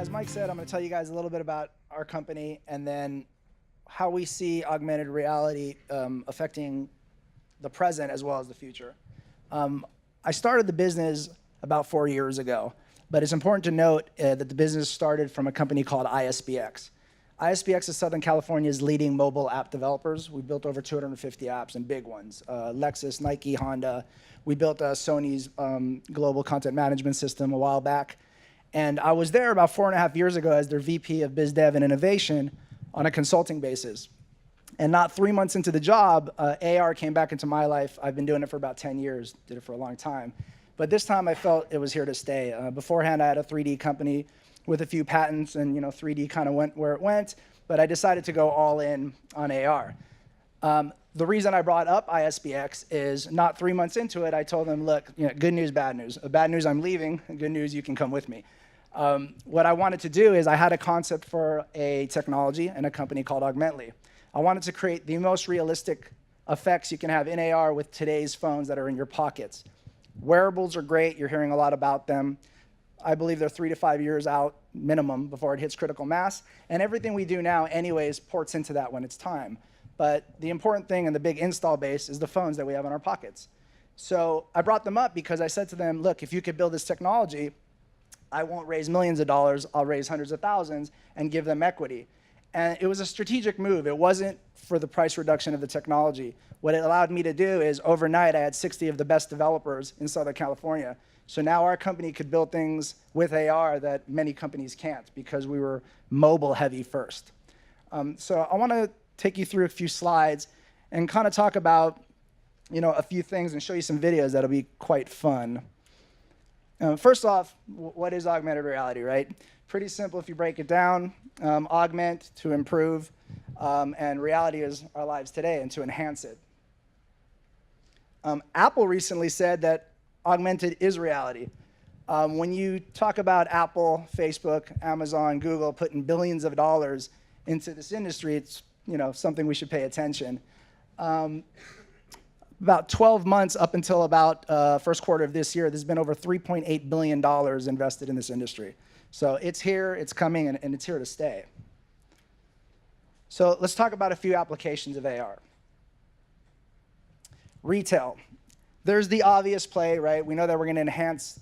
as Mike said, I'm going to tell you guys a little bit about our company and then how we see augmented reality affecting the present as well as the future. I started the business about 4 years ago, but it's important to note that the business started from a company called ISBX. ISBX is Southern California's leading mobile app developers. We built over 250 apps and big ones, Lexus, Nike, Honda. We built Sony's global content management system a while back. And I was there about 4.5 years ago as their VP of Biz Dev and Innovation on a consulting basis. And not 3 months into the job, AR came back into my life. I've been doing it for about 10 years, did it for a long time. But this time I felt it was here to stay. Beforehand, I had a 3D company with a few patents, and 3D kind of went where it went, but I decided to go all in on AR. The reason I brought up ISBX is not 3 months into it, I told them, look, good news, bad news. Bad news, I'm leaving. Good news, you can come with me. What I wanted to do is I had a concept for a technology and a company called Augmently. I wanted to create the most realistic effects you can have in AR with today's phones that are in your pockets. Wearables are great. You're hearing a lot about them. I believe they're 3 to 5 years out minimum before it hits critical mass. And everything we do now anyways ports into that when it's time. But the important thing and the big install base is the phones that we have in our pockets. So I brought them up because I said to them, look, if you could build this technology, I won't raise millions of dollars, I'll raise hundreds of thousands and give them equity. And it was a strategic move. It wasn't for the price reduction of the technology. What it allowed me to do is overnight I had 60 of the best developers in Southern California. So now our company could build things with AR that many companies can't because we were mobile heavy first. So I want to take you through a few slides and kind of talk about a few things and show you some videos that'll be quite fun. First off, what is augmented reality, right? Pretty simple if you break it down. Augment to improve, and reality is our lives today and to enhance it. Apple recently said that augmented is reality. When you talk about Apple, Facebook, Amazon, Google putting billions of dollars into this industry, it's something we should pay attention. About 12 months up until about first quarter of this year, there's been over $3.8 billion invested in this industry. So it's here, it's coming, and it's here to stay. So let's talk about a few applications of AR. Retail. There's the obvious play, right? We know that we're going to enhance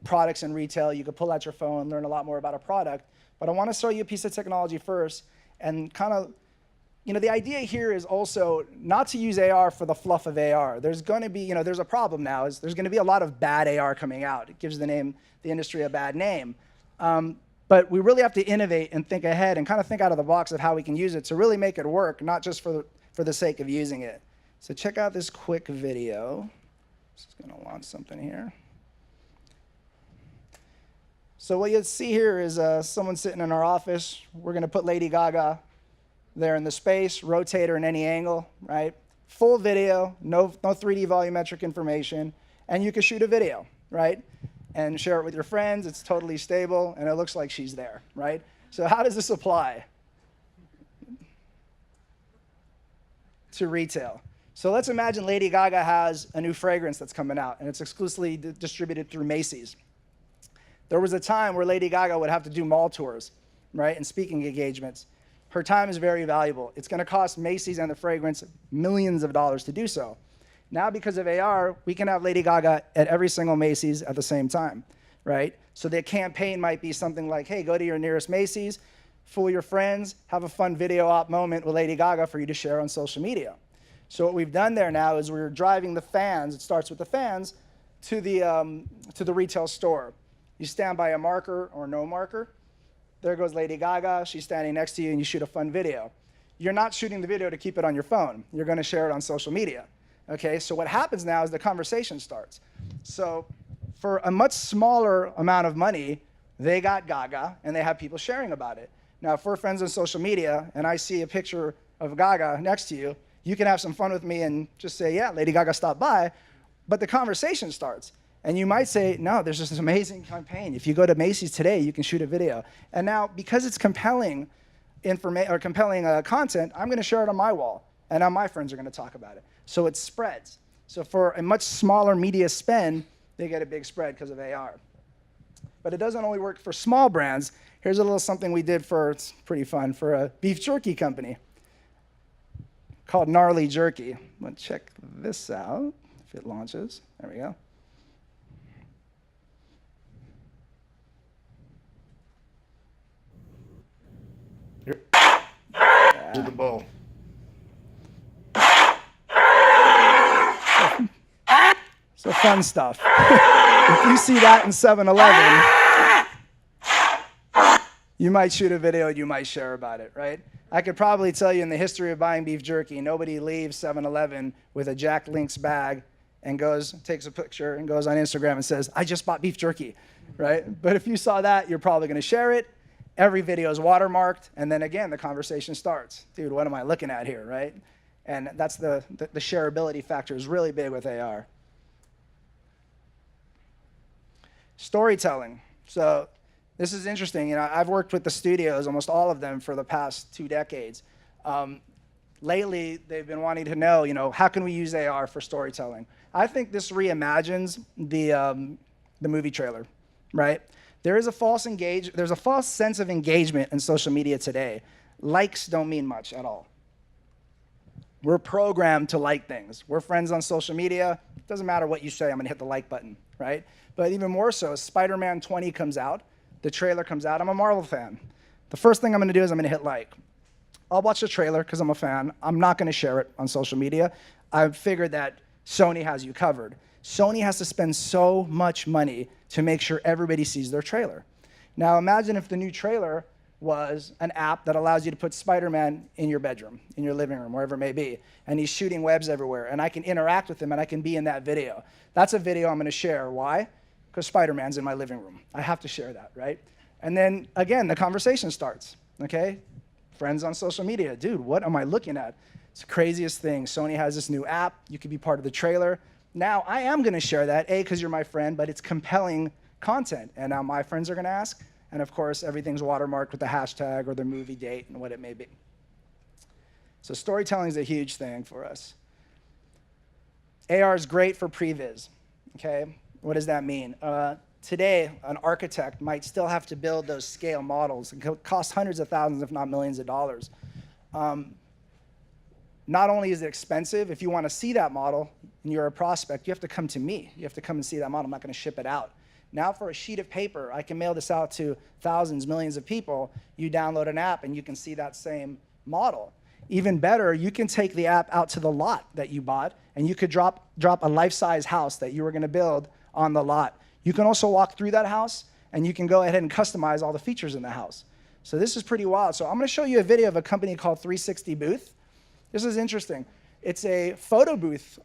products in retail. You could pull out your phone and learn a lot more about a product. But I want to show you a piece of technology first and kind of, the idea here is also not to use AR for the fluff of AR. There's going to be, there's a problem now. There's going to be a lot of bad AR coming out. It gives the industry a bad name. But we really have to innovate and think ahead and kind of think out of the box of how we can use it to really make it work, not just for the sake of using it. So check out this quick video. Just going to launch something here. So what you'll see here is someone sitting in our office. We're going to put Lady Gaga there in the space, rotate her in any angle, right? Full video, no 3D volumetric information, and you can shoot a video, right? And share it with your friends. It's totally stable, and it looks like she's there, right? So how does this apply to retail? So let's imagine Lady Gaga has a new fragrance that's coming out, and it's exclusively distributed through Macy's. There was a time where Lady Gaga would have to do mall tours, right, and speaking engagements. Her time is very valuable. It's going to cost Macy's and the fragrance millions of dollars to do so. Now, because of AR, we can have Lady Gaga at every single Macy's at the same time, right? So the campaign might be something like, hey, go to your nearest Macy's, fool your friends, have a fun video op moment with Lady Gaga for you to share on social media. So what we've done there now is we're driving the fans, it starts with the fans, to the retail store. You stand by a marker or no marker. There goes Lady Gaga. She's standing next to you, and you shoot a fun video. You're not shooting the video to keep it on your phone. You're going to share it on social media. Okay, so what happens now is the conversation starts. So for a much smaller amount of money, they got Gaga, and they have people sharing about it. Now, if we're friends on social media, and I see a picture of Gaga next to you, you can have some fun with me and just say, yeah, Lady Gaga stopped by, but the conversation starts. And you might say, no, there's this amazing campaign. If you go to Macy's today, you can shoot a video. And now, because it's compelling content, I'm going to share it on my wall. And now my friends are going to talk about it. So it spreads. So for a much smaller media spend, they get a big spread because of AR. but it doesn't only work for small brands. Here's a little something we did for, it's pretty fun, for a beef jerky company called Gnarly Jerky. I'm gonna check this out, if it launches. There we go. Here. To the bowl. So fun stuff. If you see that in 7-Eleven, you might shoot a video, you might share about it, right? I could probably tell you in the history of buying beef jerky, nobody leaves 7-Eleven with a Jack Link's bag and takes a picture and goes on Instagram and says, I just bought beef jerky, right? But if you saw that, you're probably gonna share it. Every video is watermarked, and then again, the conversation starts. Dude, what am I looking at here, right? And that's the shareability factor is really big with AR. Storytelling. So this is interesting. You know, I've worked with the studios, almost all of them, for the past 2 decades. Lately, they've been wanting to know, you know, how can we use AR for storytelling? I think this reimagines the movie trailer, right? There's a false sense of engagement in social media today. Likes don't mean much at all. We're programmed to like things. We're friends on social media. It doesn't matter what you say, I'm gonna hit the like button, right? But even more so, Spider-Man 20 comes out, the trailer comes out, I'm a Marvel fan. The first thing I'm gonna do is I'm gonna hit like. I'll watch the trailer because I'm a fan. I'm not gonna share it on social media. I've figured that Sony has you covered. Sony has to spend so much money to make sure everybody sees their trailer. Now imagine if the new trailer was an app that allows you to put Spider-Man in your bedroom, in your living room, wherever it may be, and he's shooting webs everywhere, and I can interact with him and I can be in that video. That's a video I'm gonna share. Why? Because Spider-Man's in my living room. I have to share that, right? And then again, the conversation starts, okay? Friends on social media, dude, what am I looking at? It's the craziest thing. Sony has this new app. You could be part of the trailer. Now, I am gonna share that, A, because you're my friend, but it's compelling content. And now my friends are gonna ask, and of course, everything's watermarked with the hashtag or the movie date and what it may be. So storytelling is a huge thing for us. AR is great for previs, okay? What does that mean? Today, an architect might still have to build those scale models. It could cost hundreds of thousands, if not millions of dollars. Not only is it expensive, if you want to see that model and you're a prospect, you have to come to me. You have to come and see that model. I'm not going to ship it out. Now for a sheet of paper, I can mail this out to thousands, millions of people. You download an app and you can see that same model. Even better, you can take the app out to the lot that you bought and you could drop a life-size house that you were going to build on the lot. You can also walk through that house and you can go ahead and customize all the features in the house. So this is pretty wild. So I'm going to show you a video of a company called 360 Booth. This is interesting. It's a photo booth.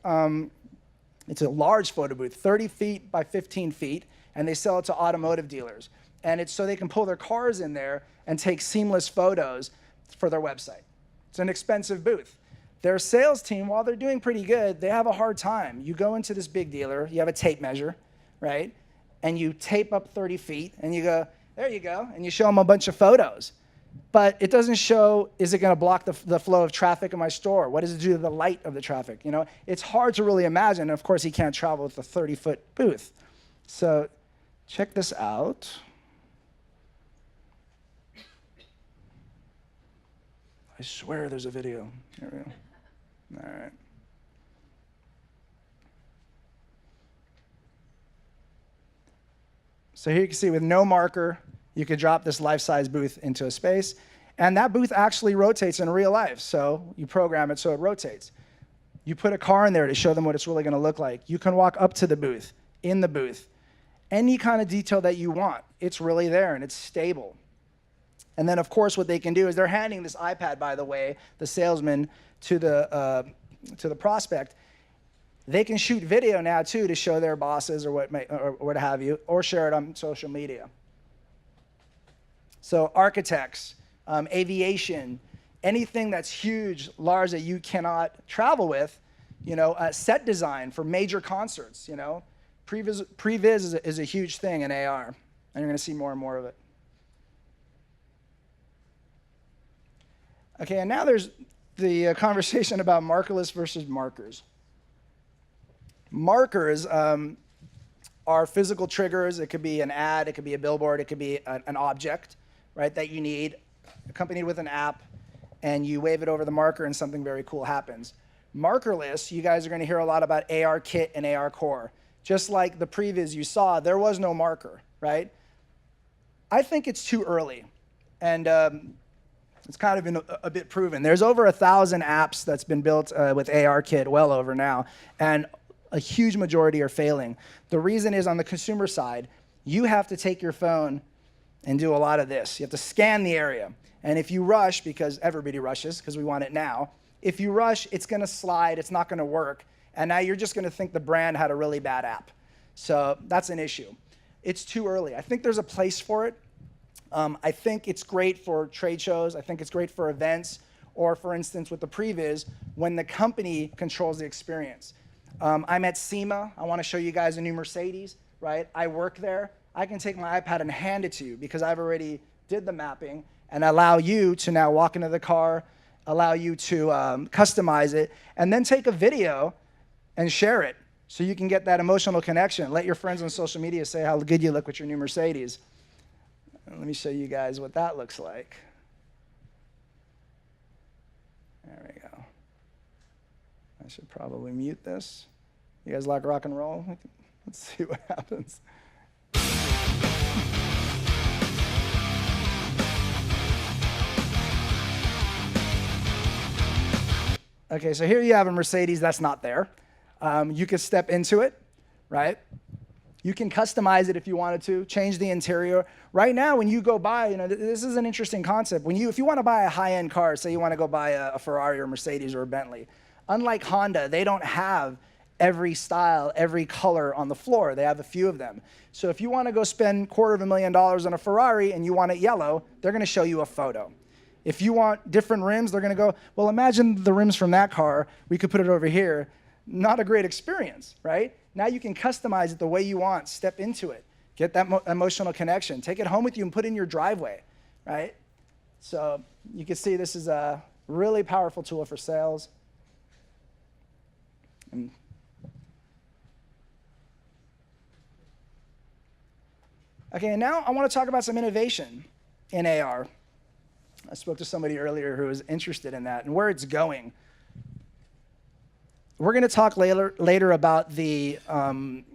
It's a large photo booth, 30 feet by 15 feet, and they sell it to automotive dealers. And it's so they can pull their cars in there and take seamless photos for their website. It's an expensive booth. Their sales team, while they're doing pretty good, they have a hard time. You go into this big dealer, you have a tape measure, right? And you tape up 30 feet, and you go, there you go, and you show them a bunch of photos. But it doesn't show, is it gonna block the flow of traffic in my store? What does it do to the light of the traffic? You know, it's hard to really imagine. And of course, he can't travel with a 30-foot booth. So check this out. I swear there's a video. Here we go. All right. So here you can see with no marker, you could drop this life-size booth into a space, and that booth actually rotates in real life. So you program it so it rotates. You put a car in there to show them what it's really gonna look like. You can walk up to the booth, in the booth. Any kind of detail that you want, it's really there and it's stable. And then of course what they can do is they're handing this iPad, by the way, the salesman to the prospect. They can shoot video now too to show their bosses or what have you, or share it on social media. So architects, aviation, anything that's huge, large that you cannot travel with, you know, set design for major concerts, you know. Previs is a huge thing in AR, and you're gonna see more and more of it. Okay, and now there's the conversation about markerless versus markers. Markers, are physical triggers. It could be an ad, it could be a billboard, it could be an object, right, that you need, accompanied with an app, and you wave it over the marker and something very cool happens. Markerless, you guys are going to hear a lot about AR Kit and AR Core. Just like the previs you saw, there was no marker, right? I think it's too early, and it's kind of been a bit proven. There's over 1,000 apps that's been built with AR Kit, well over now, and a huge majority are failing. The reason is on the consumer side, you have to take your phone and do a lot of this. You have to scan the area. And if you rush, because everybody rushes, because we want it now, if you rush, it's going to slide, it's not going to work, and now you're just going to think the brand had a really bad app. So that's an issue. It's too early. I think there's a place for it. I think it's great for trade shows. I think it's great for events, or for instance, with the previs, when the company controls the experience. I'm at SEMA. I want to show you guys a new Mercedes, right? I work there. I can take my iPad and hand it to you because I've already did the mapping and allow you to now walk into the car, allow you to customize it, and then take a video and share it so you can get that emotional connection. Let your friends on social media say how good you look with your new Mercedes. And let me show you guys what that looks like. There we go. I should probably mute this. You guys like rock and roll? Let's see what happens. Okay, so here you have a Mercedes that's not there. You could step into it, right? You can customize it if you wanted to, change the interior. Right now, when you go buy, this is an interesting concept. If you want to buy a high-end car, say you want to go buy a Ferrari or Mercedes or a Bentley, unlike Honda, they don't have every style, every color on the floor. They have a few of them. So if you want to go spend $250,000 on a Ferrari and you want it yellow, they're going to show you a photo. If you want different rims, they're going to go, well, imagine the rims from that car. We could put it over here. Not a great experience, right? Now you can customize it the way you want. Step into it. Get that emotional connection. Take it home with you and put it in your driveway, right? So you can see this is a really powerful tool for sales. Okay, and now I want to talk about some innovation in AR. I spoke to somebody earlier who was interested in that and where it's going. We're going to talk later about the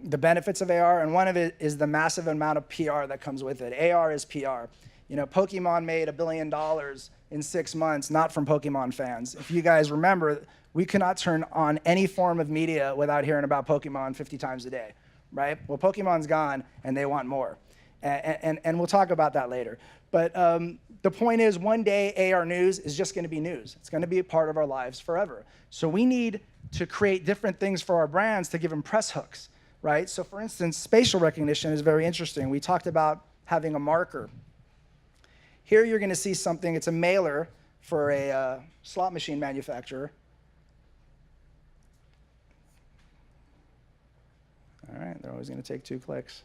benefits of AR, and one of it is the massive amount of PR that comes with it. AR is PR. Pokemon made $1 billion in 6 months, not from Pokemon fans. If you guys remember, we cannot turn on any form of media without hearing about Pokemon 50 times a day, right? Well, Pokemon's gone, and they want more. And we'll talk about that later. But the point is, one day, AR news is just going to be news. It's going to be a part of our lives forever. So we need to create different things for our brands to give them press hooks, right? So for instance, spatial recognition is very interesting. We talked about having a marker. Here you're going to see something. It's a mailer for a slot machine manufacturer. All right, they're always going to take 2 clicks.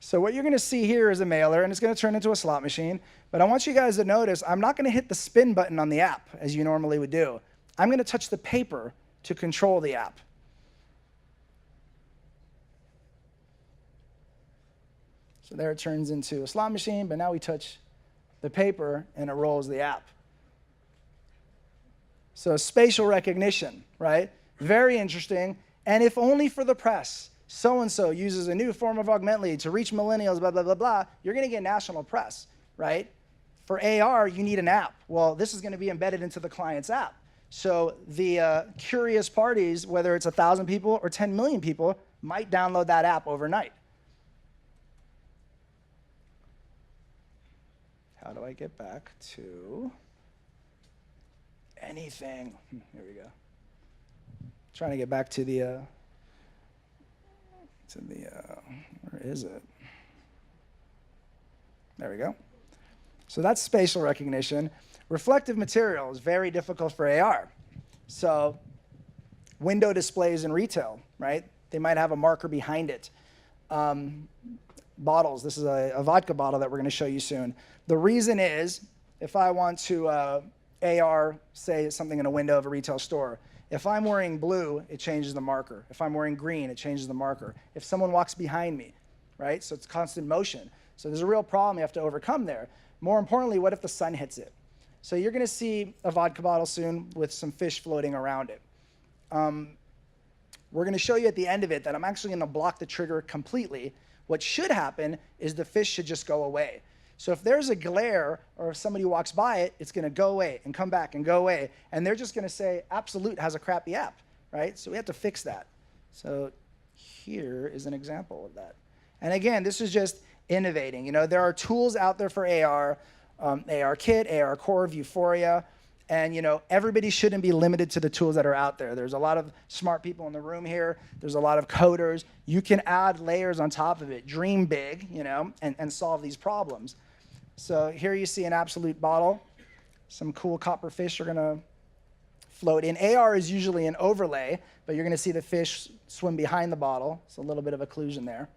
So what you're going to see here is a mailer, and it's going to turn into a slot machine. But I want you guys to notice, I'm not going to hit the spin button on the app, as you normally would do. I'm going to touch the paper to control the app. So there it turns into a slot machine, but now we touch the paper, and it rolls the app. So spatial recognition, right? Very interesting, and if only for the press. So-and-so uses a new form of Augmently to reach millennials, blah, blah, blah, blah. You're going to get national press, right? For AR, you need an app. Well, this is going to be embedded into the client's app. So the curious parties, whether it's 1,000 people or 10 million people, might download that app overnight. How do I get back to anything? Here we go. Trying to get back to the, where is it? There we go. So that's spatial recognition. Reflective material is very difficult for AR. So window displays in retail, right? They might have a marker behind it. Bottles, this is a vodka bottle that we're going to show you soon. The reason is, if I want to AR, say something in a window of a retail store, If I'm wearing blue, it changes the marker. If I'm wearing green, it changes the marker. If someone walks behind me, right? So it's constant motion. So there's a real problem you have to overcome there. More importantly, what if the sun hits it? So you're going to see a vodka bottle soon with some fish floating around it. We're going to show you at the end of it that I'm actually going to block the trigger completely. What should happen is the fish should just go away. So if there's a glare or if somebody walks by it, it's going to go away and come back and go away. And they're just going to say, Absolute has a crappy app, right? So we have to fix that. So here is an example of that. And again, this is just innovating. You know, there are tools out there for AR, AR Kit, AR Core, Vuforia. And, you know, everybody shouldn't be limited to the tools that are out there. There's a lot of smart people in the room here. There's a lot of coders. You can add layers on top of it. Dream big, you know, and solve these problems. So here you see an Absolute bottle. Some cool copper fish are going to float in. AR is usually an overlay, but you're going to see the fish swim behind the bottle. So a little bit of occlusion there.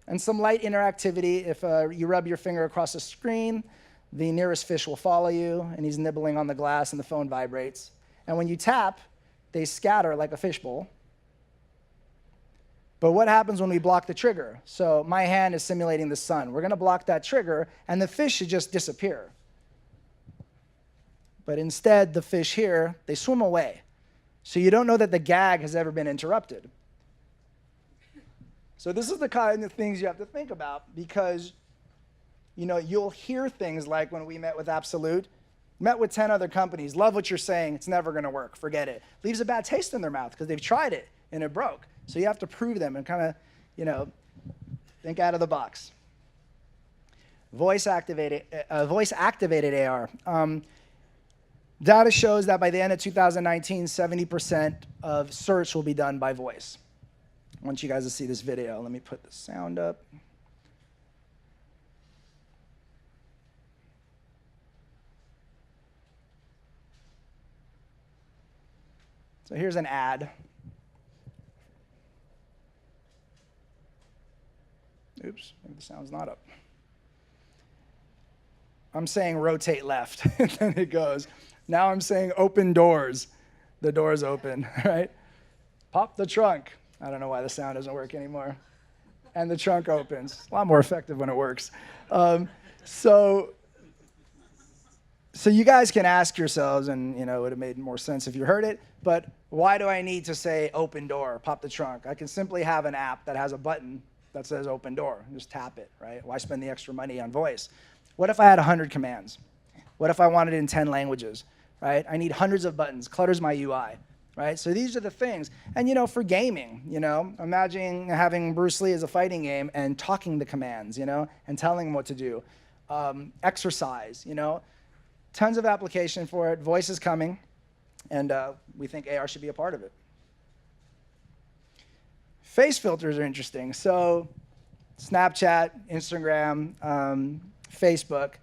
And some light interactivity. If you rub your finger across the screen, the nearest fish will follow you, and he's nibbling on the glass, and the phone vibrates. And when you tap, they scatter like a fishbowl. But what happens when we block the trigger? So my hand is simulating the sun. We're going to block that trigger, and the fish should just disappear. But instead, the fish here, they swim away. So you don't know that the gag has ever been interrupted. So this is the kind of things you have to think about, because you know, you'll hear things like when we met with Absolute, met with 10 other companies, love what you're saying, it's never going to work, forget it. Leaves a bad taste in their mouth because they've tried it and it broke. So you have to prove them and kind of, you know, think out of the box. Voice-activated AR. Data shows that by the end of 2019, 70% of search will be done by voice. I want you guys to see this video. Let me put the sound up. So here's an ad. Oops, maybe the sound's not up. I'm saying rotate left, and then it goes. Now I'm saying open doors. The door's open, right? Pop the trunk. I don't know why the sound doesn't work anymore. And the trunk opens. It's a lot more effective when it works. So you guys can ask yourselves, and you know, it would have made more sense if you heard it, but why do I need to say open door, pop the trunk? I can simply have an app that has a button that says open door. Just tap it, right? Why spend the extra money on voice? What if I had 100 commands? What if I wanted it in 10 languages, right? I need hundreds of buttons, clutters my UI, right? So these are the things. And you know, for gaming, you know, imagine having Bruce Lee as a fighting game and talking the commands, you know, and telling him what to do. Exercise, you know, tons of application for it. Voice is coming, and we think AR should be a part of it. Face filters are interesting. So Snapchat, Instagram, Facebook,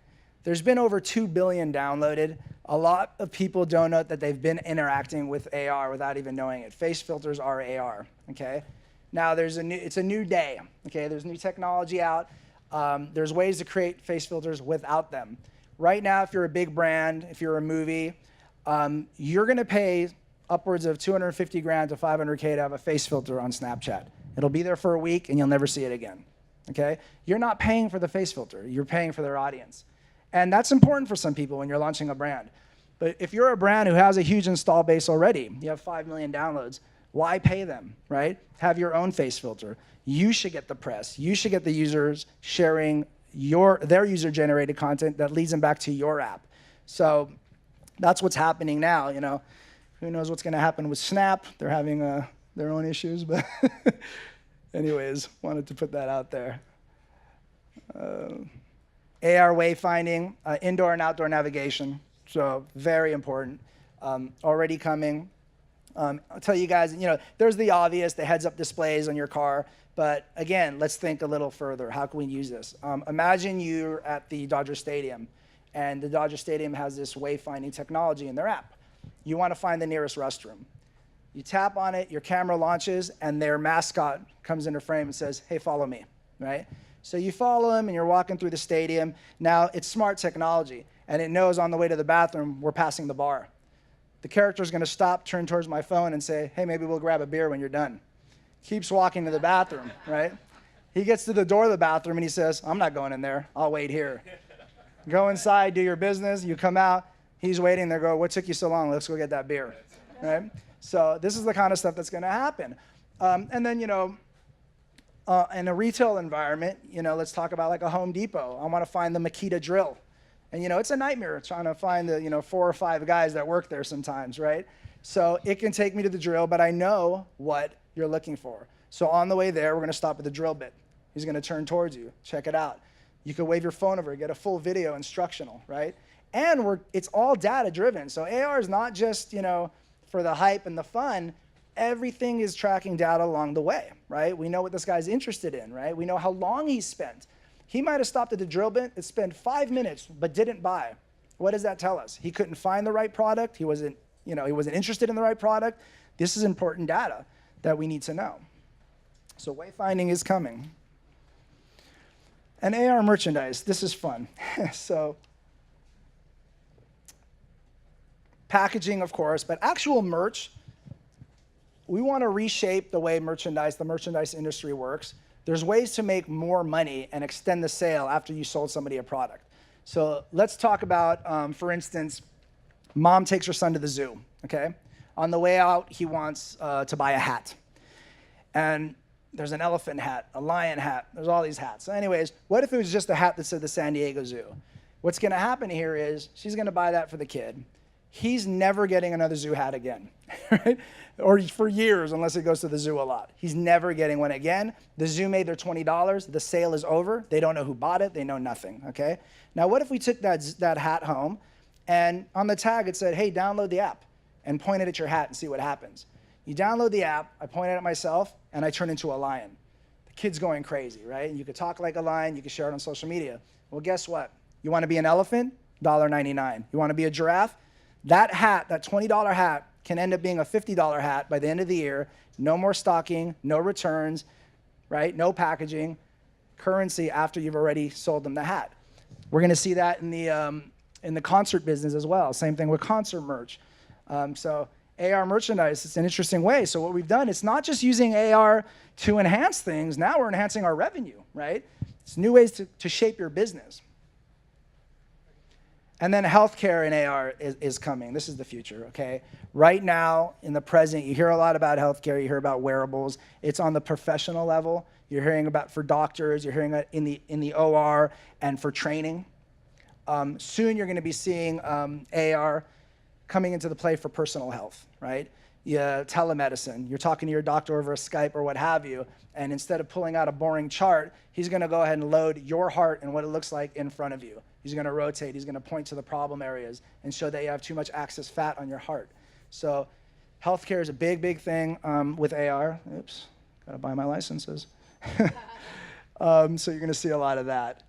there's been over 2 billion downloaded. A lot of people don't know that they've been interacting with AR without even knowing it. Face filters are AR, okay? Now it's a new day, okay? There's new technology out. There's ways to create face filters without them. Right now, if you're a big brand, if you're a movie, you're gonna pay upwards of 250 grand to 500K to have a face filter on Snapchat. It'll be there for a week and you'll never see it again, okay? You're not paying for the face filter, you're paying for their audience. And that's important for some people when you're launching a brand. But if you're a brand who has a huge install base already, you have 5 million downloads, why pay them, right? Have your own face filter. You should get the press. You should get the users sharing their user-generated content that leads them back to your app. So that's what's happening now, you know. Who knows what's gonna happen with Snap? They're having their own issues, but anyways, wanted to put that out there. AR wayfinding, indoor and outdoor navigation, so very important. Already coming. I'll tell you guys, you know, there's the obvious, the heads-up displays on your car, but again, let's think a little further. How can we use this? Imagine you're at the Dodger Stadium, and the Dodger Stadium has this wayfinding technology in their app. You want to find the nearest restroom. You tap on it, your camera launches, and their mascot comes into frame and says, hey, follow me, right? So you follow him, and you're walking through the stadium. Now, it's smart technology, and it knows on the way to the bathroom, we're passing the bar. The character's going to stop, turn towards my phone, and say, hey, maybe we'll grab a beer when you're done. Keeps walking to the bathroom, right? He gets to the door of the bathroom, and he says, I'm not going in there. I'll wait here. Go inside, do your business. You come out. He's waiting there. Go, what took you so long? Let's go get that beer, right? So this is the kind of stuff that's going to happen. And then, in a retail environment, let's talk about like a Home Depot. I want to find the Makita drill. And, it's a nightmare trying to find the, 4 or 5 guys that work there sometimes, right? So it can take me to the drill, but I know what you're looking for. So on the way there, we're going to stop at the drill bit. He's going to turn towards you. Check it out. You can wave your phone over, get a full video instructional, right? And it's all data driven. So AR is not just, for the hype and the fun. Everything is tracking data along the way, right? We know what this guy's interested in, right? We know how long he's spent. He might have stopped at the drill bit and spent 5 minutes, but didn't buy. What does that tell us? He couldn't find the right product. He wasn't interested in the right product. This is important data that we need to know. So wayfinding is coming. And AR merchandise, this is fun. So packaging, of course, but actual merch, we want to reshape the way the merchandise industry works. There's ways to make more money and extend the sale after you sold somebody a product. So let's talk about, for instance, mom takes her son to the zoo, okay? On the way out, he wants to buy a hat. And there's an elephant hat, a lion hat, there's all these hats. So anyways, what if it was just a hat that said the San Diego Zoo? What's gonna happen here is she's gonna buy that for the kid. He's never getting another zoo hat again, right? Or for years, unless he goes to the zoo a lot. He's never getting one again. The zoo made their $20. The sale is over. They don't know who bought it. They know nothing, okay? Now, what if we took that hat home and on the tag it said, hey, download the app and point it at your hat and see what happens. You download the app, I point it at myself, and I turn into a lion. The kid's going crazy, right? You could talk like a lion. You could share it on social media. Well, guess what? You want to be an elephant? $1.99. You want to be a giraffe? That hat, that $20 hat, can end up being a $50 hat by the end of the year. No more stocking, no returns, right? No packaging, currency after you've already sold them the hat. We're going to see that in the concert business as well. Same thing with concert merch. So AR merchandise, it's an interesting way. So what we've done, it's not just using AR to enhance things. Now we're enhancing our revenue, right? It's new ways to shape your business. And then healthcare in AR is coming. This is the future, okay? Right now, in the present, you hear a lot about healthcare. You hear about wearables. It's on the professional level. You're hearing about for doctors. You're hearing it in the OR and for training. Soon, you're going to be seeing AR coming into the play for personal health, right? Yeah, telemedicine. You're talking to your doctor over Skype or what have you, and instead of pulling out a boring chart, he's going to go ahead and load your heart and what it looks like in front of you. He's going to rotate. He's going to point to the problem areas and show that you have too much excess fat on your heart. So healthcare is a big, big thing with AR. Oops, got to buy my licenses. So you're going to see a lot of that.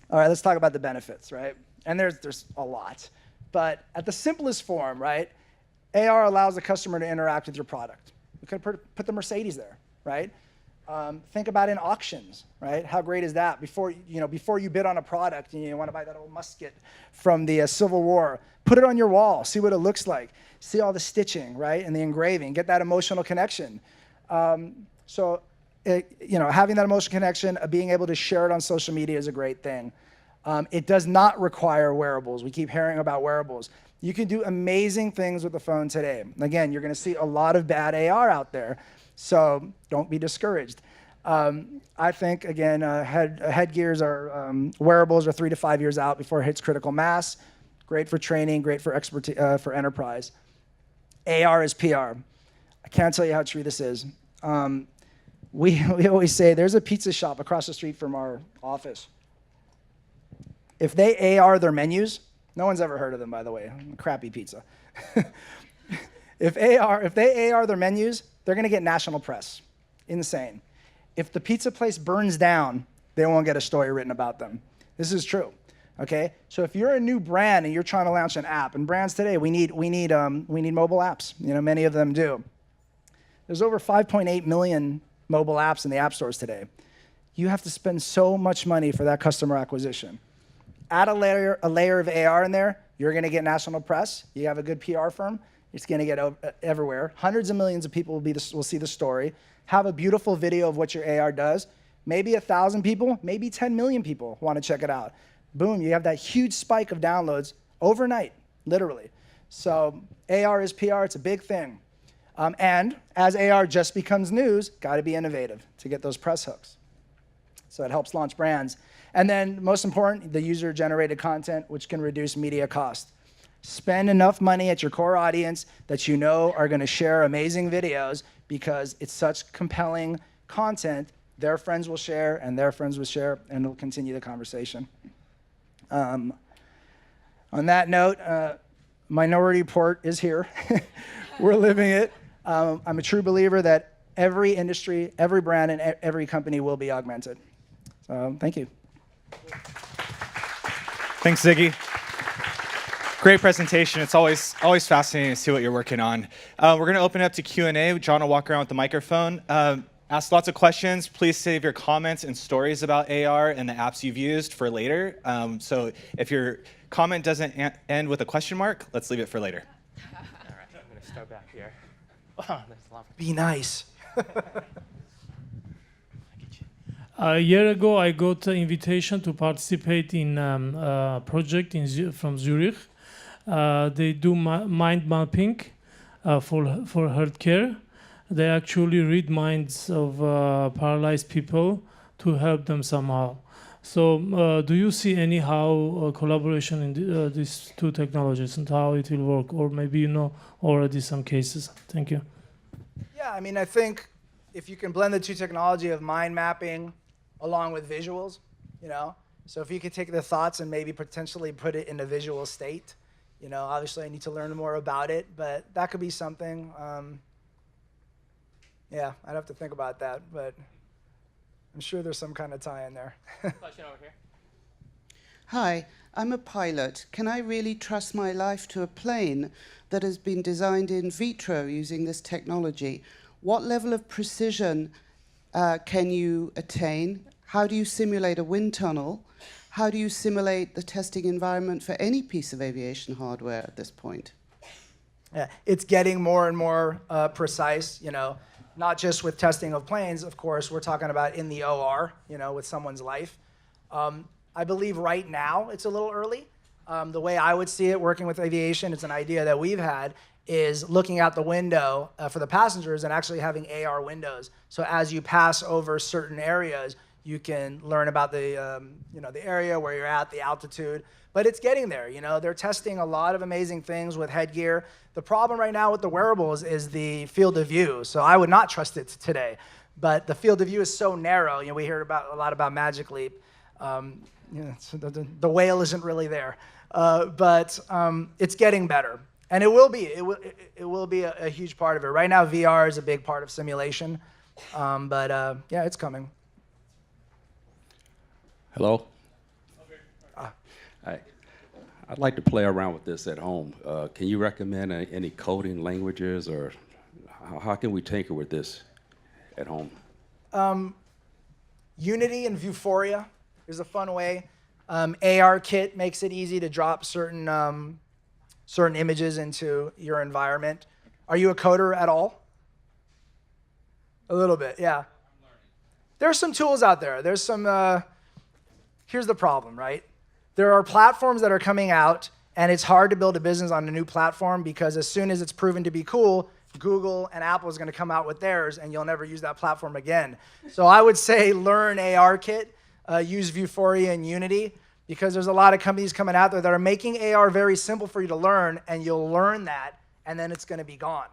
All right, let's talk about the benefits, right? And there's a lot. But at the simplest form, right, AR allows the customer to interact with your product. You could put the Mercedes there, right? Think about in auctions, right? How great is that? Before you bid on a product and you want to buy that old musket from the Civil War, put it on your wall, see what it looks like, see all the stitching, right, and the engraving, get that emotional connection. Having that emotional connection, being able to share it on social media is a great thing. It does not require wearables. We keep hearing about wearables. You can do amazing things with the phone today. Again, you're going to see a lot of bad AR out there. So don't be discouraged. I think, again, headgears are, wearables are 3 to 5 years out before it hits critical mass. Great for training, great for expertise, for enterprise. AR is PR. I can't tell you how true this is. We always say there's a pizza shop across the street from our office. If they AR their menus, no one's ever heard of them, by the way, crappy pizza. If they AR their menus, they're going to get national press. Insane. If the pizza place burns down, they won't get a story written about them. This is true. Okay? So if you're a new brand and you're trying to launch an app, and brands today, we need mobile apps. Many of them do. There's over 5.8 million mobile apps in the app stores today. You have to spend so much money for that customer acquisition. add a layer of AR in there, you're going to get national press. You have a good PR firm, it's going to get everywhere. Hundreds of millions of people will see the story. Have a beautiful video of what your AR does. Maybe 1,000 people, maybe 10 million people want to check it out. Boom, you have that huge spike of downloads overnight, literally. So AR is PR, it's a big thing. And as AR just becomes news, got to be innovative to get those press hooks. So it helps launch brands. And then most important, the user-generated content, which can reduce media cost. Spend enough money at your core audience that you know are going to share amazing videos because it's such compelling content. Their friends will share, and their friends will share, and it'll continue the conversation. On that note, Minority Report is here. We're living it. I'm a true believer that every industry, every brand, and every company will be augmented. So thank you. Thanks, Ziggy. Great presentation. It's always fascinating to see what you're working on. We're going to open it up to Q&A. John will walk around with the microphone. Ask lots of questions. Please save your comments and stories about AR and the apps you've used for later. So if your comment doesn't end with a question mark, let's leave it for later. All right, I'm going to start back here. Be nice. A year ago, I got an invitation to participate in a project from Zurich. They do mind mapping for healthcare. They actually read minds of paralyzed people to help them somehow. So do you see anyhow collaboration in these two technologies and how it will work? Or maybe you know already some cases. Thank you. Yeah, I mean, I think if you can blend the two technology of mind mapping along with visuals, you know, so if you could take the thoughts and maybe potentially put it in a visual state, you know, obviously I need to learn more about it, but that could be something. Yeah, I'd have to think about that, but I'm sure there's some kind of tie in there. Question over here. Hi, I'm a pilot. Can I really trust my life to a plane that has been designed in vitro using this technology? What level of precision can you attain? How do you simulate a wind tunnel? How do you simulate the testing environment for any piece of aviation hardware at this point? Yeah, it's getting more and more precise, you know, not just with testing of planes, of course, we're talking about in the OR, you know, with someone's life. I believe right now it's a little early. The way I would see it working with aviation, it's an idea that we've had, is looking out the window for the passengers and actually having AR windows. So as you pass over certain areas, you can learn about the, you know, the area where you're at, the altitude. But it's getting there, you know. They're testing a lot of amazing things with headgear. The problem right now with the wearables is the field of view. So I would not trust it today. But the field of view is so narrow. You know, we hear a lot about Magic Leap. You know, so the whale isn't really there. But it's getting better. And it will be. It will be a huge part of it. Right now, VR is a big part of simulation. But yeah, it's coming. Hello? Hi. I'd like to play around with this at home. Can you recommend any coding languages, or how can we tinker with this at home? Unity and Vuforia is a fun way. ARKit makes it easy to drop certain certain images into your environment. Are you a coder at all? A little bit, yeah. There's some tools out there. There's some, here's the problem, right? There are platforms that are coming out, and it's hard to build a business on a new platform because as soon as it's proven to be cool, Google and Apple is going to come out with theirs, and you'll never use that platform again. So I would say learn ARKit, use Vuforia and Unity, because there's a lot of companies coming out there that are making AR very simple for you to learn, and you'll learn that, and then it's going to be gone,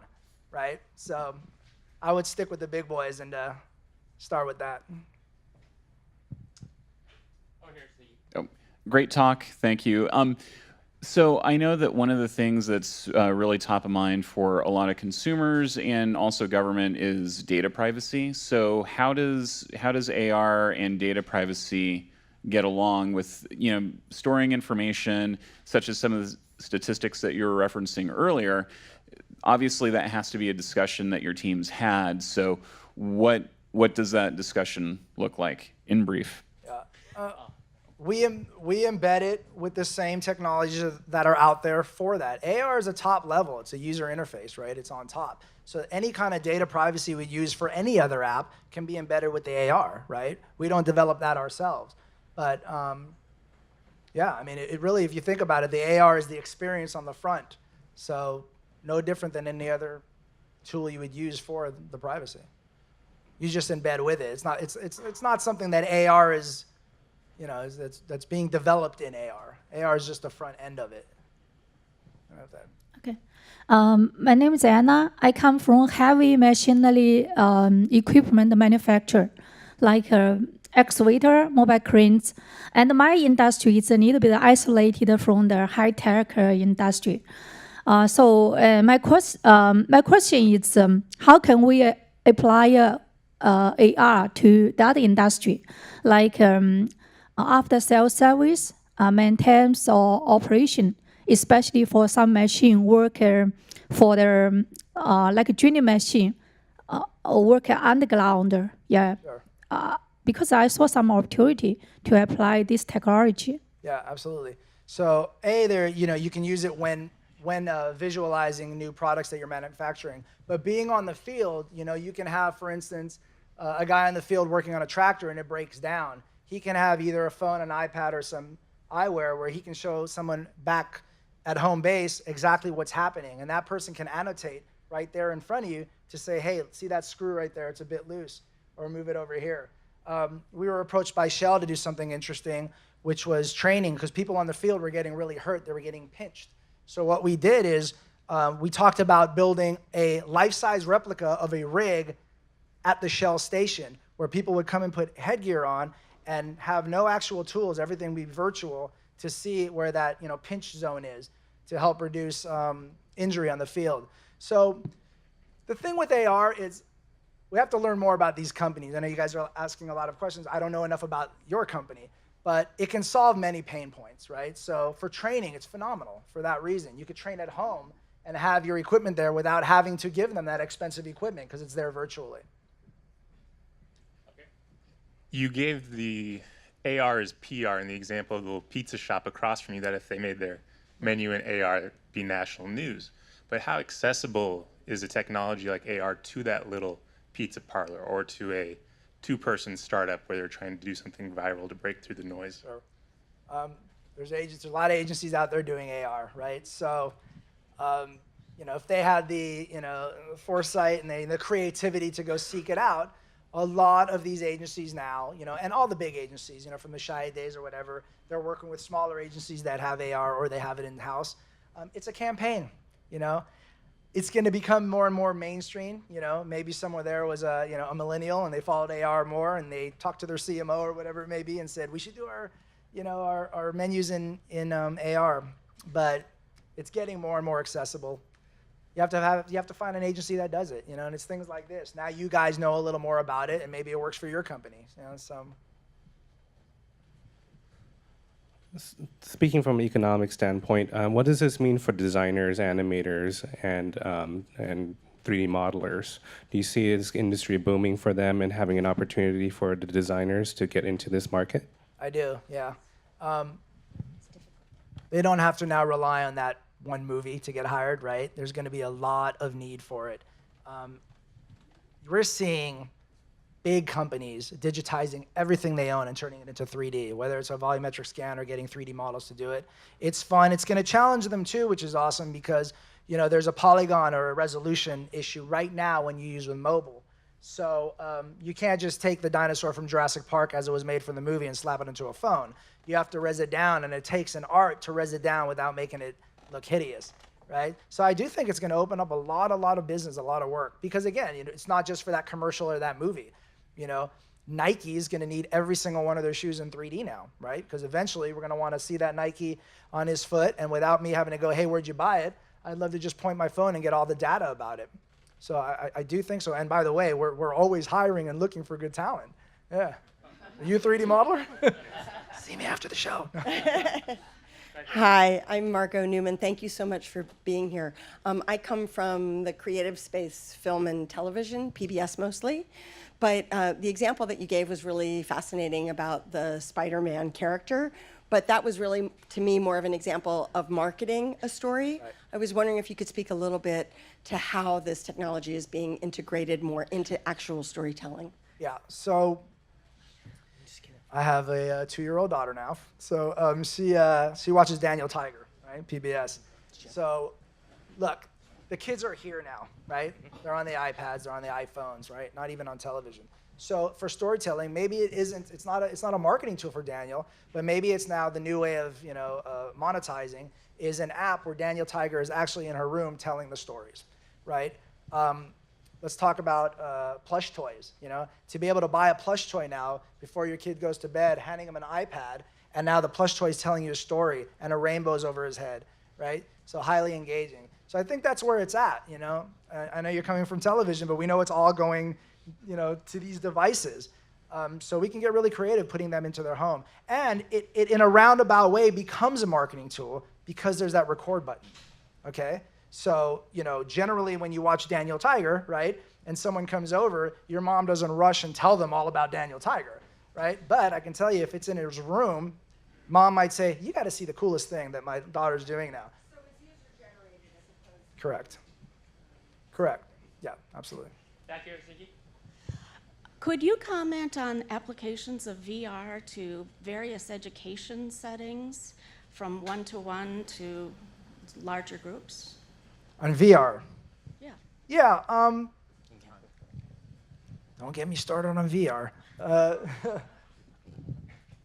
right? So I would stick with the big boys and start with that. Oh, great talk, thank you. So I know that one of the things that's really top of mind for a lot of consumers and also government is data privacy. So how does AR and data privacy get along with, you know, storing information such as some of the statistics that you were referencing earlier? Obviously, that has to be a discussion that your teams had. So what does that discussion look like in brief? we embed it with the same technologies that are out there for that. AR is a top level. It's a user interface, right? It's on top. So any kind of data privacy we use for any other app can be embedded with the AR, right? We don't develop that ourselves. But yeah, I mean, it really, if you think about it, the AR is the experience on the front. So no different than any other tool you would use for the privacy. You just embed with it. It's not something that AR is, you know, that's being developed in AR. AR is just the front end of it. I don't know if that. Okay. My name is Anna. I come from heavy machinery equipment manufacturer, like excavator, mobile cranes. And my industry is a little bit isolated from the high-tech industry. So my question is, how can we apply AR to that industry, like after-sales service, maintenance, or operation, especially for some machine worker for their like a drilling machine, work underground. Yeah, Sure. Because I saw some opportunity to apply this technology. Yeah, absolutely. So there, you know, you can use it when visualizing new products that you're manufacturing. But being on the field, you know, you can have, for instance, a guy in the field working on a tractor and it breaks down. He can have either a phone, an iPad, or some eyewear where he can show someone back at home base exactly what's happening. And that person can annotate right there in front of you to say, hey, see that screw right there? It's a bit loose, or move it over here. We were approached by Shell to do something interesting, which was training, because people on the field were getting really hurt. They were getting pinched. So what we did is we talked about building a life-size replica of a rig at the Shell station where people would come and put headgear on and have no actual tools, everything be virtual, to see where that, you know, pinch zone is to help reduce injury on the field. So the thing with AR is we have to learn more about these companies. I know you guys are asking a lot of questions. I don't know enough about your company, but it can solve many pain points, right? So for training, it's phenomenal for that reason. You could train at home and have your equipment there without having to give them that expensive equipment because it's there virtually. You gave the AR as PR in the example of the little pizza shop across from you, that if they made their menu in AR, it'd be national news. But how accessible is a technology like AR to that little pizza parlor or to a two-person startup where they're trying to do something viral to break through the noise? Sure. There's a lot of agencies out there doing AR, right? So, you know, if they had the, you know, foresight and the creativity to go seek it out, a lot of these agencies now, you know, and all the big agencies, you know, from the Shy days or whatever, they're working with smaller agencies that have AR or they have it in-house. It's a campaign, you know. It's going to become more and more mainstream, you know. Maybe somewhere there was a, you know, a millennial and they followed AR more and they talked to their CMO or whatever it may be and said, we should do our, you know, our menus in AR. But it's getting more and more accessible. You have to find an agency that does it, you know, and it's things like this. Now you guys know a little more about it, and maybe it works for your company, you know. So, speaking from an economic standpoint, what does this mean for designers, animators, and 3D modelers? Do you see this industry booming for them and having an opportunity for the designers to get into this market? I do, yeah. They don't have to now rely on that one movie to get hired, right? There's going to be a lot of need for it. We're seeing big companies digitizing everything they own and turning it into 3D, whether it's a volumetric scan or getting 3D models to do it. It's fun. It's going to challenge them too, which is awesome because, you know, there's a polygon or a resolution issue right now when you use with mobile. So you can't just take the dinosaur from Jurassic Park as it was made for the movie and slap it into a phone. You have to res it down, and it takes an art to res it down without making it look hideous, right? So I do think it's going to open up a lot of business, a lot of work. Because again, you know, it's not just for that commercial or that movie. You know, Nike is going to need every single one of their shoes in 3D now, right? Because eventually we're going to want to see that Nike on his foot, and without me having to go, hey, where'd you buy it? I'd love to just point my phone and get all the data about it. So I do think so. And by the way, we're always hiring and looking for good talent. Yeah. Are you a 3D modeler? See me after the show. Hi, I'm Margot Newman. Thank you so much for being here. I come from the creative space, film and television, PBS mostly. But the example that you gave was really fascinating about the Spider-Man character. But that was really, to me, more of an example of marketing a story. Right. I was wondering if you could speak a little bit to how this technology is being integrated more into actual storytelling. Yeah, so I have a 2-year-old daughter now. So she watches Daniel Tiger, right, PBS. So look, the kids are here now, right? They're on the iPads, they're on the iPhones, right? Not even on television. So for storytelling, maybe it's not a marketing tool for Daniel, but maybe it's now the new way of monetizing is an app where Daniel Tiger is actually in her room telling the stories, right? Let's talk about plush toys. To be able to buy a plush toy now before your kid goes to bed, handing him an iPad, and now the plush toy is telling you a story and a rainbow's over his head, right? So highly engaging. So I think that's where it's at. I know you're coming from television, but we know it's all going to these devices. So we can get really creative putting them into their home. And it in a roundabout way becomes a marketing tool because there's that record button, okay? So, generally when you watch Daniel Tiger, right, and someone comes over, your mom doesn't rush and tell them all about Daniel Tiger, right? But I can tell you if it's in his room, mom might say, you got to see the coolest thing that my daughter's doing now. So it's user-generated as opposed to... Correct. Correct. Yeah, absolutely. Back here, Ziggy. Could you comment on applications of VR to various education settings, from one-to-one to larger groups? On VR? Yeah. Yeah. Don't get me started on VR.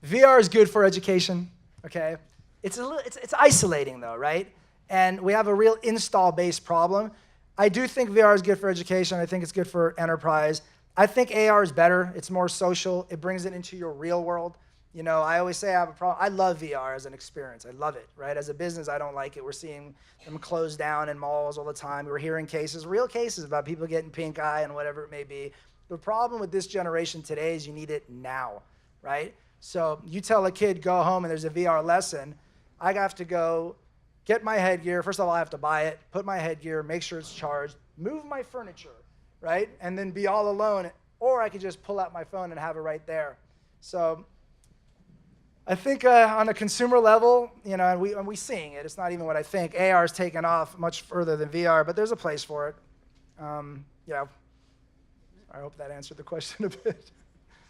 VR is good for education, okay? It's isolating though, right? And we have a real install-based problem. I do think VR is good for education. I think it's good for enterprise. I think AR is better. It's more social. It brings it into your real world. I always say I have a problem. I love VR as an experience. I love it, right? As a business, I don't like it. We're seeing them close down in malls all the time. We're hearing cases, real cases about people getting pink eye and whatever it may be. The problem with this generation today is you need it now, right? So you tell a kid, go home and there's a VR lesson. I have to go get my headgear. First of all, I have to buy it, put my headgear, make sure it's charged, move my furniture, right? And then be all alone. Or I could just pull out my phone and have it right there. So I think on a consumer level, and we're seeing it. It's not even what I think. AR is taken off much further than VR, but there's a place for it. Yeah. I hope that answered the question a bit.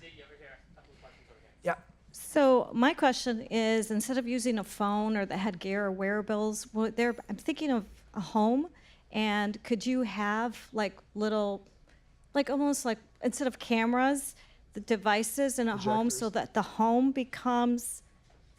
Ziggy, over here. A couple of questions over here. Yeah. So my question is, instead of using a phone or the headgear or wearables, I'm thinking of a home, and could you have almost like instead of cameras, the devices in a home, so that the home becomes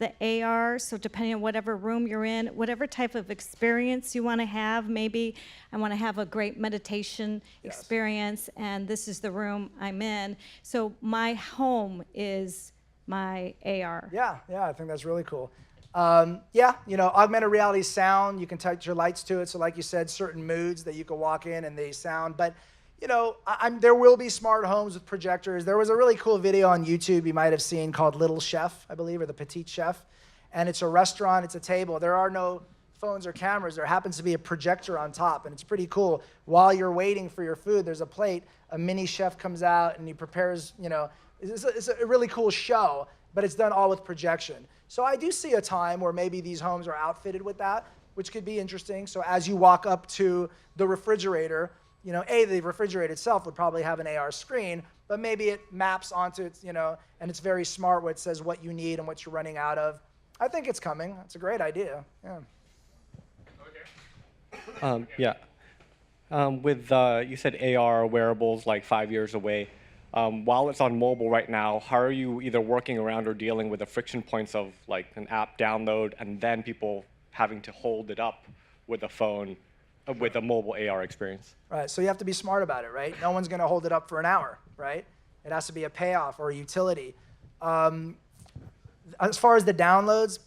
the AR, so depending on whatever room you're in, whatever type of experience you want to have, maybe I want to have a great meditation experience, and this is the room I'm in. So my home is my AR. Yeah, I think that's really cool. Augmented reality sound, you can touch your lights to it, so like you said, certain moods that you can walk in and they sound, but there will be smart homes with projectors. There was a really cool video on YouTube you might have seen called Little Chef, I believe, or The Petite Chef. And it's a restaurant, it's a table. There are no phones or cameras. There happens to be a projector on top, and it's pretty cool. While you're waiting for your food, there's a plate. A mini chef comes out, and he prepares, it's a really cool show, but it's done all with projection. So I do see a time where maybe these homes are outfitted with that, which could be interesting. So as you walk up to the refrigerator, the refrigerator itself would probably have an AR screen, but maybe it maps onto it, and it's very smart where it says what you need and what you're running out of. I think it's coming. It's a great idea. Yeah. With you said AR wearables like 5 years away. While it's on mobile right now, how are you either working around or dealing with the friction points of like an app download and then people having to hold it up with a phone? With a mobile AR experience. Right, so you have to be smart about it, right? No one's going to hold it up for an hour, right? It has to be a payoff or a utility. As far as the downloads,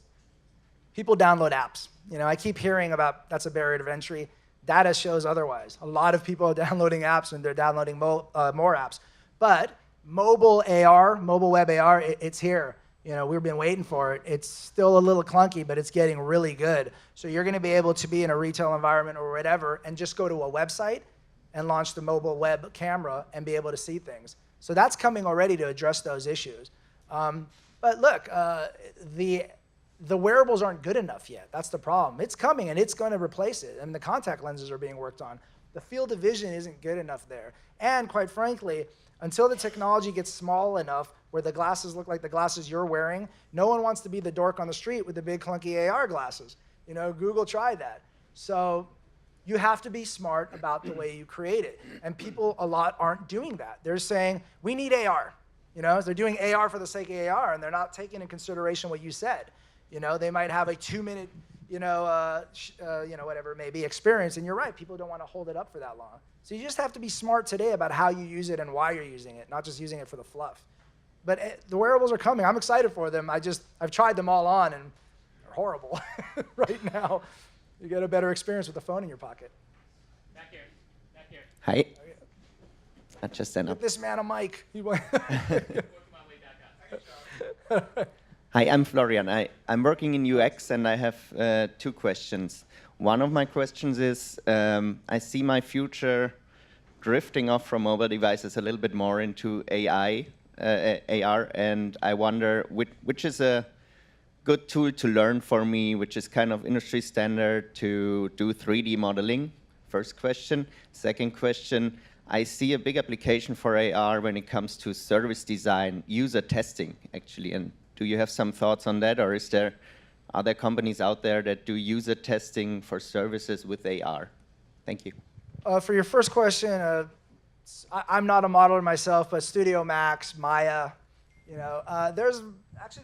people download apps. I keep hearing about that's a barrier to entry. Data shows otherwise. A lot of people are downloading apps and they're downloading more apps. But mobile AR, mobile web AR, it's here. We've been waiting for it. It's still a little clunky, but it's getting really good. So you're going to be able to be in a retail environment or whatever and just go to a website and launch the mobile web camera and be able to see things. So that's coming already to address those issues. But look, the wearables aren't good enough yet. That's the problem. It's coming, and it's going to replace it. And the contact lenses are being worked on. The field of vision isn't good enough there. And quite frankly, until the technology gets small enough where the glasses look like the glasses you're wearing, no one wants to be the dork on the street with the big clunky AR glasses. Google tried that. So you have to be smart about the way you create it. And people a lot aren't doing that. They're saying, we need AR. They're doing AR for the sake of AR, and they're not taking into consideration what you said. They might have a 2-minute, whatever it may be, experience, and you're right, people don't want to hold it up for that long. So you just have to be smart today about how you use it and why you're using it, not just using it for the fluff. But the wearables are coming. I'm excited for them. I've tried them all on, and they're horrible right now. You get a better experience with the phone in your pocket. Back here. Hi. I just stand Give up. this man a mic. Hi, I'm Florian. I'm working in UX, and I have 2 questions. One of my questions is, I see my future drifting off from mobile devices a little bit more into AR, and I wonder which is a good tool to learn for me, which is kind of industry standard to do 3D modeling. First question. Second question, I see a big application for AR when it comes to service design, user testing, actually. And do you have some thoughts on that, or are there companies out there that do user testing for services with AR? Thank you. For your first question, I'm not a modeler myself, but Studio Max, Maya, there's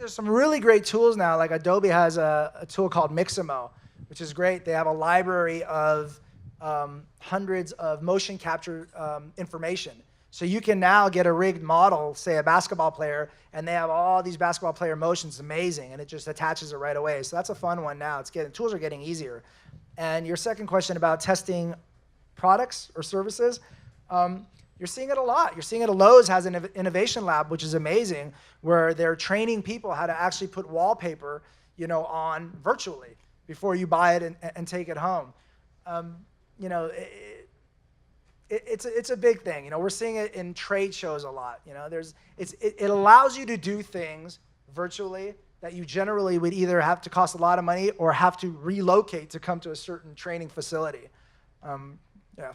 some really great tools now. Like Adobe has a tool called Mixamo, which is great. They have a library of hundreds of motion capture information. So you can now get a rigged model, say a basketball player, and they have all these basketball player motions, amazing, and it just attaches it right away. So that's a fun one now. Tools are getting easier. And your second question about testing products or services, you're seeing it a lot. You're seeing it. Lowe's has an innovation lab, which is amazing, where they're training people how to actually put wallpaper, on virtually before you buy it and take it home. It's a big thing. We're seeing it in trade shows a lot. It allows you to do things virtually that you generally would either have to cost a lot of money or have to relocate to come to a certain training facility. Yeah.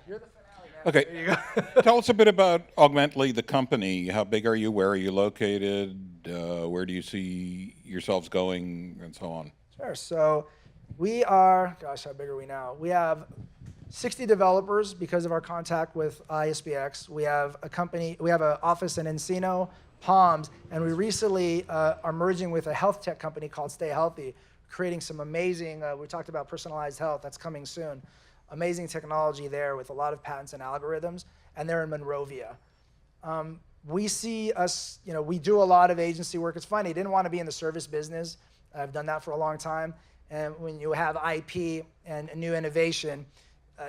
You're the finale, man. Okay. There you go. Tell us a bit about Augmently, the company. How big are you? Where are you located? Where do you see yourselves going, and so on? Sure. So we are, gosh, how big are we now? We have 60 developers because of our contact with ISBX. We have an office in Encino, Palms, and we recently are merging with a health tech company called Stay Healthy, creating some amazing, we talked about personalized health, that's coming soon. Amazing technology there with a lot of patents and algorithms, and they're in Monrovia. We see us, we do a lot of agency work. It's funny, I didn't want to be in the service business. I've done that for a long time. And when you have IP and new innovation,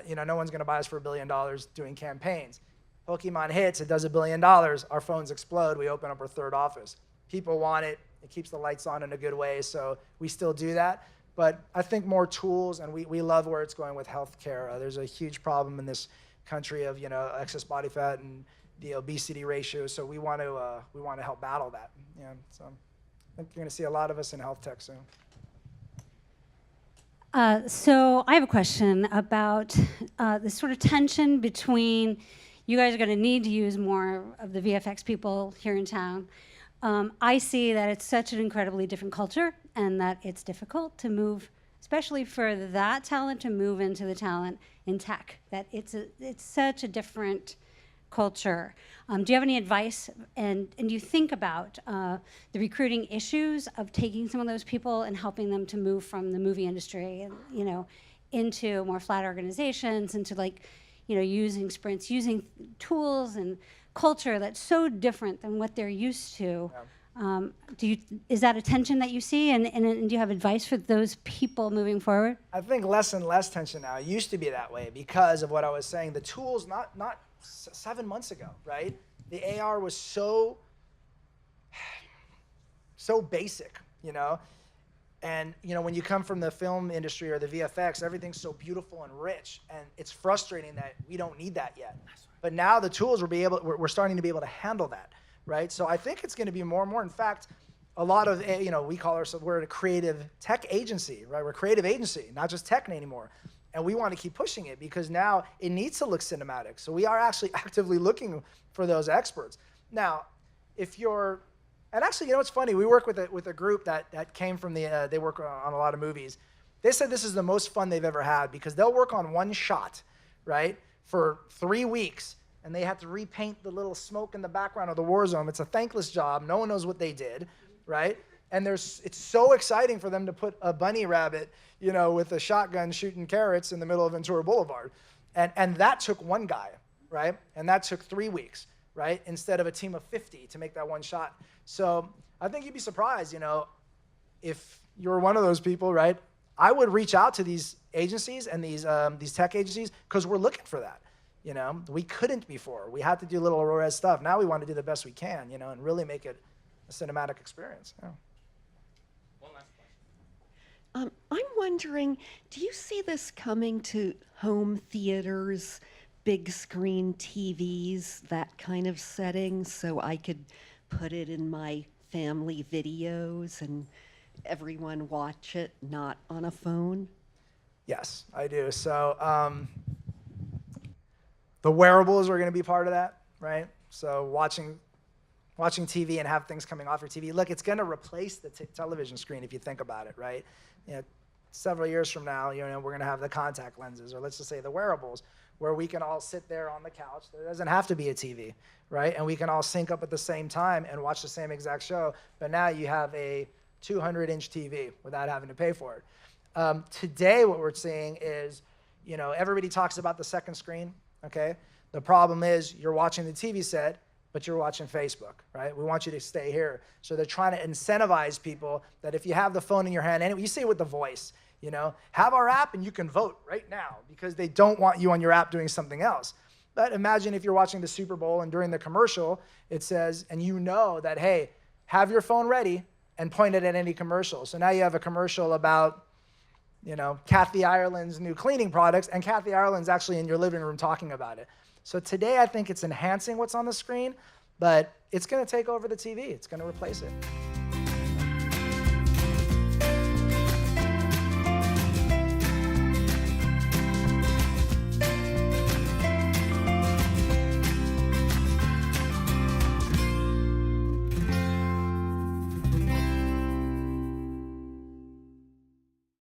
no one's going to buy us for $1 billion doing campaigns. Pokemon hits, it does $1 billion. Our phones explode. We open up our 3rd office. People want it. It keeps the lights on in a good way. So we still do that. But I think more tools, and we love where it's going with healthcare. There's a huge problem in this country of excess body fat and the obesity ratio. So we want to help battle that. So I think you're going to see a lot of us in health tech soon. So I have a question about the sort of tension between you guys are going to need to use more of the VFX people here in town. I see that it's such an incredibly different culture and that it's difficult to move, especially for that talent, to move into the talent in tech, that it's such a different culture. Do you have any advice, and do you think about the recruiting issues of taking some of those people and helping them to move from the movie industry and, into more flat organizations, into using sprints, using tools and culture that's so different than what they're used to? Yeah. Is that a tension that you see, and do you have advice for those people moving forward? I think less and less tension now. It used to be that way because of what I was saying. The tools, not 7 months ago, right? The AR was so basic, you know? And, you know, when you come from the film industry or the VFX, everything's so beautiful and rich, and it's frustrating that we don't need that yet. But now the tools we're starting to be able to handle that, right? So I think it's going to be more and more. In fact, a lot of, you know, we call ourselves, we're a creative tech agency, right? We're a creative agency, not just tech anymore. And we want to keep pushing it because now it needs to look cinematic. So we are actually actively looking for those experts. Now, if you're, and actually, you know what's funny? We work with a group that came from they work on a lot of movies. They said this is the most fun they've ever had because they'll work on one shot, right, for 3 weeks, and they have to repaint the little smoke in the background of the war zone. It's a thankless job. No one knows what they did, right? And it's so exciting for them to put a bunny rabbit, you know, with a shotgun shooting carrots in the middle of Ventura Boulevard. And that took one guy, right? And that took 3 weeks, right? Instead of a team of 50 to make that one shot. So I think you'd be surprised, you know, if you're one of those people, right? I would reach out to these agencies and these tech agencies because we're looking for that. You know, we couldn't before. We had to do little res stuff. Now we want to do the best we can, you know, and really make it a cinematic experience. Yeah. One last question. I'm wondering, do you see this coming to home theaters, big screen TVs, that kind of setting, so I could put it in my family videos and everyone watch it, not on a phone? Yes, I do. So the wearables are going to be part of that, right? So watching TV and have things coming off your TV. Look, it's going to replace the television screen if you think about it, right? You know, several years from now, you know, we're going to have the contact lenses, or let's just say the wearables, where we can all sit there on the couch. There doesn't have to be a TV, right? And we can all sync up at the same time and watch the same exact show. But now you have a 200-inch TV without having to pay for it. Today, what we're seeing is, you know, everybody talks about the second screen, okay? The problem is you're watching the TV set, but you're watching Facebook, right? We want you to stay here. So they're trying to incentivize people that if you have the phone in your hand, and you see it with The Voice, you know, have our app and you can vote right now because they don't want you on your app doing something else. But imagine if you're watching the Super Bowl and during the commercial, it says, and you know that, hey, have your phone ready and point it at any commercial. So now you have a commercial about, you know, Kathy Ireland's new cleaning products, and Kathy Ireland's actually in your living room talking about it. So today I think it's enhancing what's on the screen, but it's going to take over the TV. It's going to replace it.